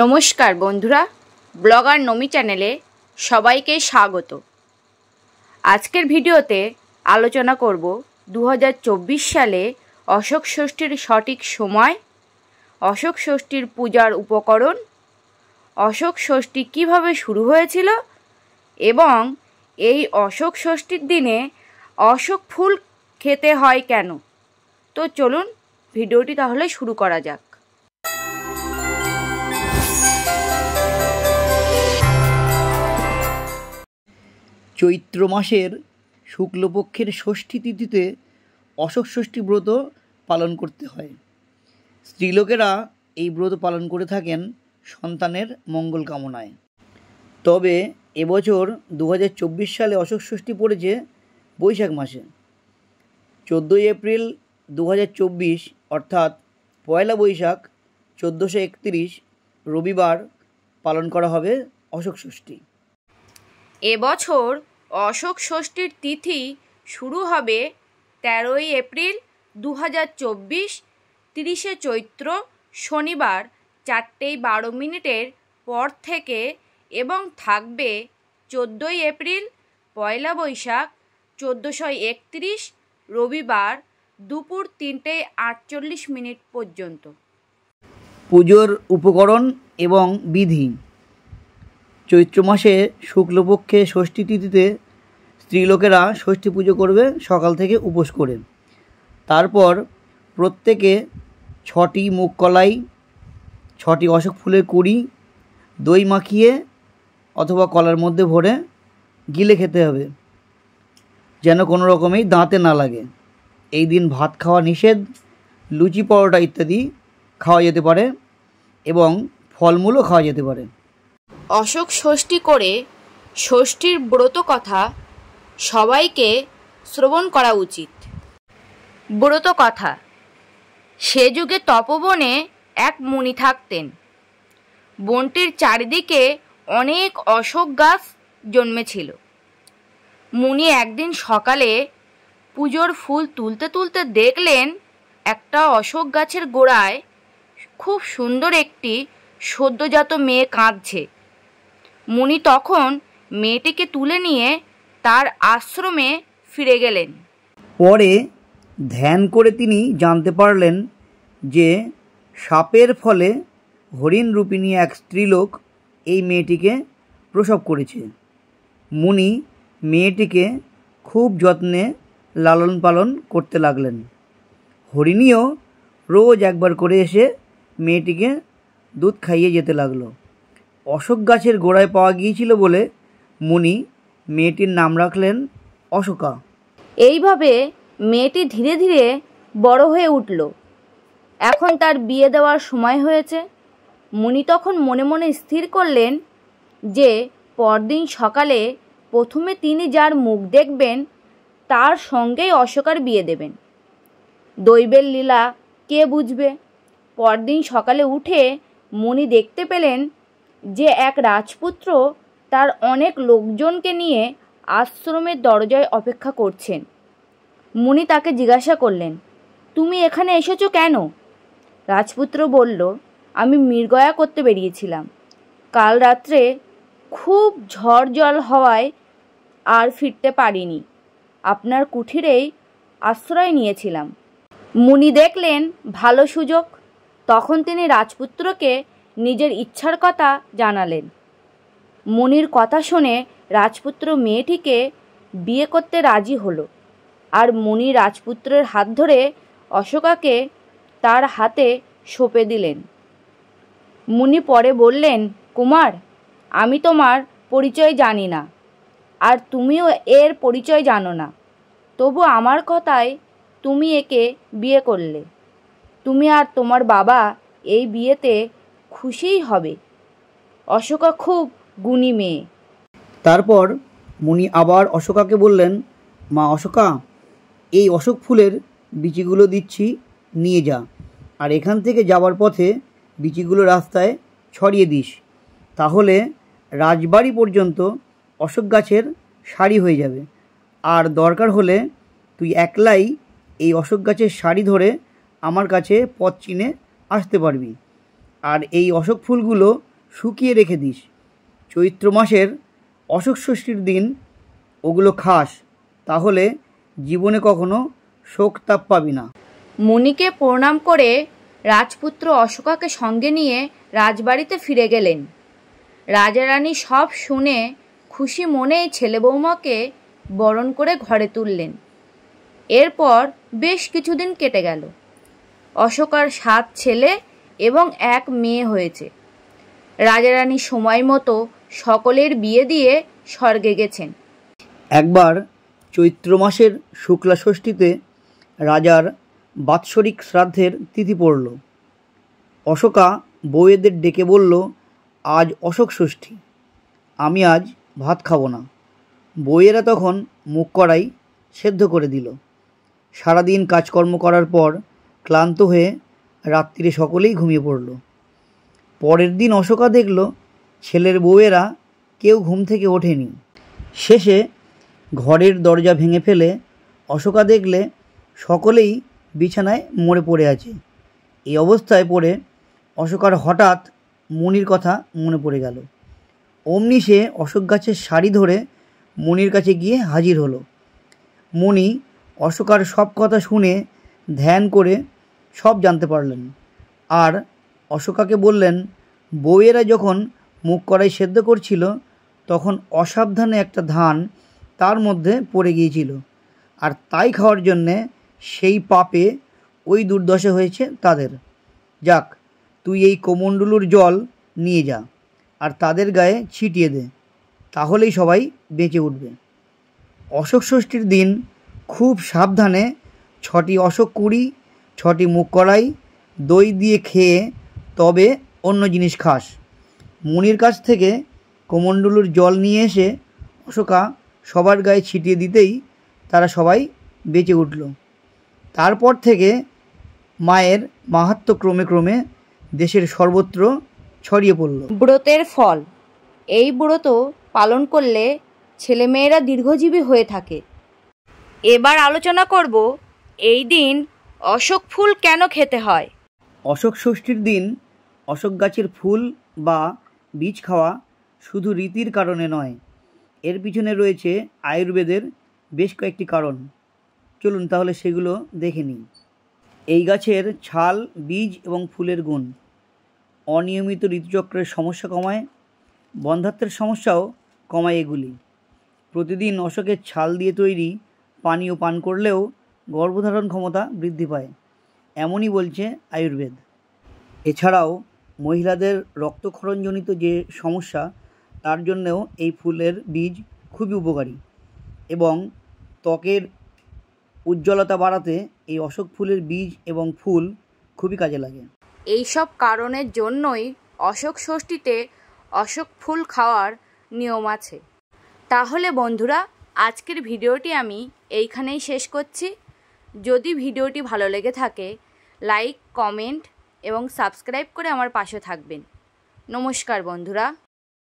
নমস্কার বন্ধুরা, ব্লগার নমি চ্যানেলে সবাইকে স্বাগত। আজকের ভিডিওতে আলোচনা করব 2024 সালে অশোক ষষ্ঠীর সঠিক সময়, অশোক ষষ্ঠীর পূজার উপকরণ, অশোক ষষ্ঠী কিভাবে শুরু হয়েছিল এবং এই অশোক ষষ্ঠীর দিনে অশোক ফুল খেতে হয় কেন। তো চলুন ভিডিওটি তাহলে শুরু করা যাক। চৈত্র মাসের শুক্লপক্ষের ষষ্ঠী তিথিতে অশোক ষষ্ঠী ব্রত পালন করতে হয়। স্ত্রীলোকেরা এই ব্রত পালন করে থাকেন সন্তানের মঙ্গল কামনায়। তবে এবছর 2024 সালে অশোক ষষ্ঠী পড়েছে বৈশাখ মাসে। 14 এপ্রিল 2024 অর্থাৎ পয়লা বৈশাখ 1431 রবিবার পালন করা হবে অশোক ষষ্ঠী। এবছর অশোক ষষ্ঠীর তিথি শুরু হবে 13 এপ্রিল 2024 30 চৈত্র শনিবার 4:12 পর থেকে এবং থাকবে 14 এপ্রিল পয়লা বৈশাখ 1431 রবিবার দুপুর 3:48 পর্যন্ত। পুজোর উপকরণ এবং বিধি। চৈত্র মাসে শুক্লপক্ষে ষষ্ঠী তিথিতে স্ত্রীলোকেরা ষষ্ঠী পুজো করবে সকাল থেকে উপোস করে। তারপর প্রত্যেকে 6টি মুগ কলাই, 6টি অশোক ফুলের কুঁড়ি দই মাখিয়ে অথবা কলার মধ্যে ভরে গিলে খেতে হবে, যেন কোনো রকমেই দাঁতে না লাগে। এই দিন ভাত খাওয়া নিষেধ, লুচি পরোটা ইত্যাদি খাওয়া যেতে পারে এবং ফলমূলও খাওয়া যেতে পারে। অশোক ষষ্ঠী করে ষষ্ঠীর ব্রত কথা সবাইকে শ্রবণ করা উচিত। ব্রত কথা। সে যুগে তপবনে এক মুনি থাকতেন। বনটির চারিদিকে অনেক অশোক গাছ জন্মেছিল। মুনি একদিন সকালে পুজোর ফুল তুলতে তুলতে দেখলেন একটা অশোক গাছের গোড়ায় খুব সুন্দর একটি সদ্যজাত মেয়ে কাঁদছে। মুনি তখন মেয়েটিকে তুলে নিয়ে তার আশ্রমে ফিরে গেলেন। পরে ধ্যান করে তিনি জানতে পারলেন যে সাপের ফলে হরিণ রূপিণী এক স্ত্রীলোক এই মেয়েটিকে প্রসব করেছে। মুনি মেয়েটিকে খুব যত্নে লালন পালন করতে লাগলেন। হরিণীও রোজ একবার করে এসে মেয়েটিকে দুধ খাইয়ে যেতে লাগলো। অশোক গাছের গোড়ায় পাওয়া গিয়েছিল বলে মুনি মেয়েটির নাম রাখলেন অশোকা। এইভাবে মেয়েটি ধীরে ধীরে বড় হয়ে উঠল। এখন তার বিয়ে দেওয়ার সময় হয়েছে। মুনি তখন মনে মনে স্থির করলেন যে পরদিন সকালে প্রথমে তিনি যার মুখ দেখবেন তার সঙ্গেই অশোকার বিয়ে দেবেন। দৈবের লীলা কে বুঝবে। পরদিন সকালে উঠে মুনি দেখতে পেলেন যে এক রাজপুত্র তার অনেক লোকজনকে নিয়ে আশ্রমের দরজায় অপেক্ষা করছেন। মুনি তাকে জিজ্ঞাসা করলেন, তুমি এখানে এসেছো কেন? রাজপুত্র বলল, আমি মৃগয়া করতে বেরিয়েছিলাম। কাল রাত্রে খুব ঝড় জল হওয়ায় আর ফিরতে পারিনি। আপনার কুঠিরেই আশ্রয় নিয়েছিলাম। মুনি দেখলেন ভালো সুযোগ। তখন তিনি রাজপুত্রকে নিজের ইচ্ছার কথা জানালেন। মুনির কথা শুনে রাজপুত্র মেয়েটিকে বিয়ে করতে রাজি হলো। আর মুনি রাজপুত্রের হাত ধরে অশোকাকে তার হাতে সঁপে দিলেন। মুনি পরে বললেন, কুমার, আমি তোমার পরিচয় জানি না, আর তুমিও এর পরিচয় জানো না। তবু আমার কথায় তুমি একে বিয়ে করলে। তুমি আর তোমার বাবা এই বিয়েতে খুশিই হবে। অশোকা খুব গুণী মেয়ে। তারপর মুনি আবার অশোকাকে বললেন, মা অশোকা, এই অশোক ফুলের বিচিগুলো দিচ্ছি, নিয়ে যা। আর এখান থেকে যাওয়ার পথে বিচিগুলো রাস্তায় ছড়িয়ে দিস। তাহলে রাজবাড়ি পর্যন্ত অশোক গাছের সারি হয়ে যাবে। আর দরকার হলে তুই একলাই এই অশোক গাছের সারি ধরে আমার কাছে পথ চিনে আসতে পারবি। আর এই অশোক ফুলগুলো শুকিয়ে রেখে দিস। চৈত্র মাসের অশোক ষষ্ঠীর দিন ওগুলো খাস, তাহলে জীবনে কখনো শোক তাপ পাবি না। মুনিকে প্রণাম করে রাজপুত্র অশোকাকে সঙ্গে নিয়ে রাজবাড়িতে ফিরে গেলেন। রাজা রানী সব শুনে খুশি মনেই ছেলে বৌমাকে বরণ করে ঘরে তুললেন। এরপর বেশ কিছুদিন কেটে গেল। অশোকার 7 ছেলে এবং 1 মেয়ে হয়েছে। রাজা রানী সময় মতো সকলের বিয়ে দিয়ে স্বর্গে গেছেন। একবার চৈত্র মাসের শুক্লা ষষ্ঠীতে রাজার বাৎসরিক শ্রাদ্ধের তিথি পড়ল। অশোকা বউয়েদের ডেকে বলল, আজ অশোক ষষ্ঠী, আমি আজ ভাত খাবো না। বউয়েরা তখন মুখ কড়াই সেদ্ধ করে দিল। সারাদিন কাজকর্ম করার পর ক্লান্ত হয়ে রাত্রিরে সকলেই ঘুমিয়ে পড়ল। পরের দিন অশোকা দেখল ছেলের বউয়েরা কেউ ঘুম থেকে ওঠেনি। শেষে ঘরের দরজা ভেঙে ফেলে অশোকা দেখলে সকলেই বিছানায় মরে পড়ে আছে। এই অবস্থায় পড়ে অশোকার হঠাৎ মুনির কথা মনে পড়ে গেল। অমনি সে অশোক গাছের সারি ধরে মুনির কাছে গিয়ে হাজির হলো। মুনি অশোকার সব কথা শুনে ধ্যান করে সব জানতে পারলেন। আর অশোকাকে বললেন, বউয়েরা যখন মুখ কড়াই সেদ্ধ করছিল তখন অসাবধানে একটা ধান তার মধ্যে পড়ে গিয়েছিল, আর তাই খাওয়ার জন্যে সেই পাপে ওই দুর্দশা হয়েছে তাদের। যাক, তুই এই কোমণ্ডলুর জল নিয়ে যা আর তাদের গায়ে ছিটিয়ে দে, তাহলেই সবাই বেঁচে উঠবে। অশোক ষষ্ঠীর দিন খুব সাবধানে 6টি অশোক কুড়ি, 6টি মুখ কড়াই দই দিয়ে খেয়ে তবে অন্য জিনিস খাস। মুনির কাছ থেকে কোমণ্ডলুর জল নিয়ে এসে অশোকা সবার গায়ে ছিটিয়ে দিতেই তারা সবাই বেঁচে উঠল। তারপর থেকে মায়ের মাহাত্ম্য ক্রমে ক্রমে দেশের সর্বত্র ছড়িয়ে পড়ল। ব্রতের ফল। এই ব্রত পালন করলে ছেলেমেয়েরা দীর্ঘজীবী হয়ে থাকে। এবার আলোচনা করব এই দিন অশোক ফুল কেন খেতে হয়। অশোক ষষ্ঠীর দিন অশোক গাছের ফুল বা বীজ খাওয়া শুধু রীতির কারণে নয়, এর পিছনে রয়েছে আয়ুর্বেদের বেশ কয়েকটি কারণ। চলুন তাহলে সেগুলো দেখে নিই। এই গাছের ছাল, বীজ এবং ফুলের গুণ অনিয়মিত ঋতুচক্রের সমস্যা কমায়, বন্ধ্যাত্বের সমস্যাও কমায় এগুলি। প্রতিদিন অশোকের ছাল দিয়ে তৈরি পানীয় পান করলেও গর্ভধারণ ক্ষমতা বৃদ্ধি পায়, এমনই বলছে আয়ুর্বেদ। এছাড়াও মহিলাদের রক্তক্ষরণজনিত যে সমস্যা, তার জন্যেও এই ফুলের বীজ খুবই উপকারী, এবং ত্বকের উজ্জ্বলতা বাড়াতে এই অশোক ফুলের বীজ এবং ফুল খুবই কাজে লাগে। এই সব কারণের জন্যই অশোক ষষ্ঠীতে অশোক ফুল খাওয়ার নিয়ম আছে। তাহলে বন্ধুরা, আজকের ভিডিওটি আমি এইখানেই শেষ করছি। যদি ভিডিওটি ভালো লেগে থাকে, লাইক, কমেন্ট এবং সাবস্ক্রাইব করে আমার পাশে থাকবেন। নমস্কার বন্ধুরা।